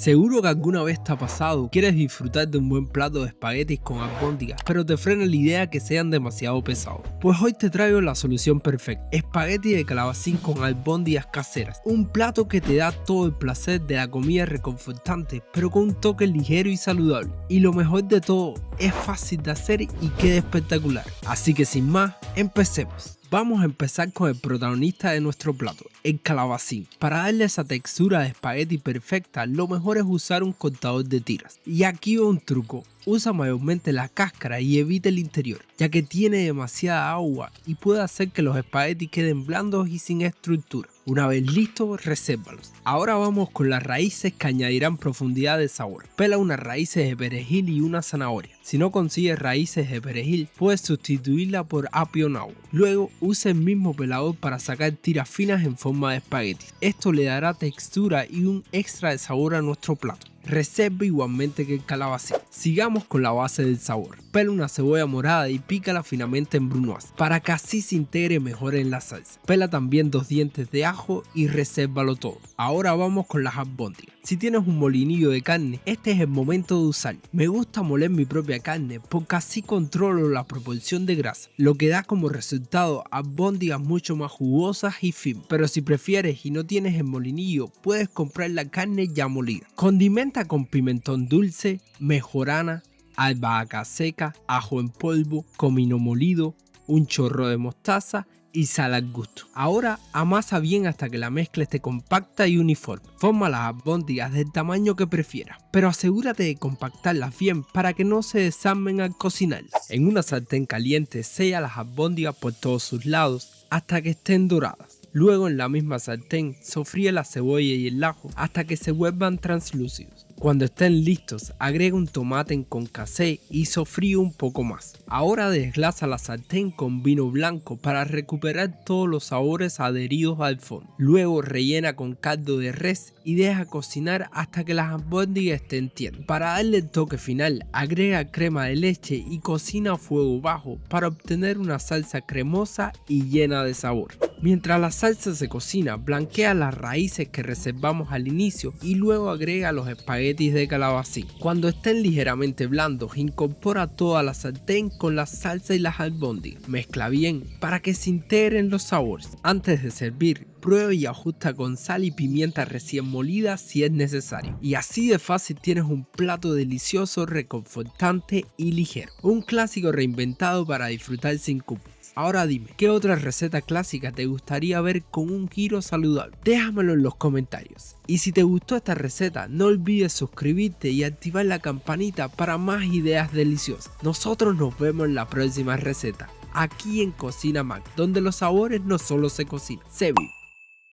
Seguro que alguna vez te ha pasado, quieres disfrutar de un buen plato de espaguetis con albóndigas, pero te frena la idea que sean demasiado pesados. Pues hoy te traigo la solución perfecta: espagueti de calabacín con albóndigas caseras. Un plato que te da todo el placer de la comida reconfortante, pero con un toque ligero y saludable. Y lo mejor de todo, es fácil de hacer y queda espectacular. Así que sin más, empecemos. Vamos a empezar con el protagonista de nuestro plato, el calabacín. Para darle esa textura de espagueti perfecta, lo mejor es usar un cortador de tiras. Y aquí va un truco: usa mayormente la cáscara y evita el interior, ya que tiene demasiada agua y puede hacer que los espaguetis queden blandos y sin estructura. Una vez listos, resérvalos. Ahora vamos con las raíces que añadirán profundidad de sabor. Pela unas raíces de perejil y una zanahoria. Si no consigues raíces de perejil, puedes sustituirla por apio nabo. Luego, usa el mismo pelador para sacar tiras finas en forma de espaguetis. Esto le dará textura y un extra de sabor a nuestro plato. Reserva igualmente que el calabacín. Sigamos con la base del sabor. Pela una cebolla morada y pícala finamente en brunoise para que así se integre mejor en la salsa. Pela también 2 dientes de ajo y resérvalo todo. Ahora vamos con las albóndigas. Si tienes un molinillo de carne, este es el momento de usarlo. Me gusta moler mi propia carne porque así controlo la proporción de grasa, lo que da como resultado albóndigas mucho más jugosas y firmes. Pero si prefieres y no tienes el molinillo, puedes comprar la carne ya molida. Condimenta con pimentón dulce, mejorana, albahaca seca, ajo en polvo, comino molido, un chorro de mostaza y sal al gusto. Ahora amasa bien hasta que la mezcla esté compacta y uniforme. Forma las albóndigas del tamaño que prefieras, pero asegúrate de compactarlas bien para que no se desarmen al cocinarlas. En una sartén caliente sella las albóndigas por todos sus lados hasta que estén doradas. Luego en la misma sartén sofríe la cebolla y el ajo hasta que se vuelvan translúcidos. Cuando estén listos, agrega un tomate en concassé y sofríe un poco más. Ahora desglasa la sartén con vino blanco para recuperar todos los sabores adheridos al fondo. Luego rellena con caldo de res y deja cocinar hasta que las albóndigas estén tiernas. Para darle el toque final, agrega crema de leche y cocina a fuego bajo para obtener una salsa cremosa y llena de sabor. Mientras la salsa se cocina, blanquea las raíces que reservamos al inicio y luego agrega los espaguetis de calabacín. Cuando estén ligeramente blandos, incorpora toda la sartén con la salsa y las albóndigas. Mezcla bien para que se integren los sabores. Antes de servir, prueba y ajusta con sal y pimienta recién molida si es necesario. Y así de fácil tienes un plato delicioso, reconfortante y ligero. Un clásico reinventado para disfrutar sin culpa. Ahora dime, ¿qué otra receta clásica te gustaría ver con un giro saludable? Déjamelo en los comentarios. Y si te gustó esta receta, no olvides suscribirte y activar la campanita para más ideas deliciosas. Nosotros nos vemos en la próxima receta, aquí en Cocina Mac, donde los sabores no solo se cocinan, se viven.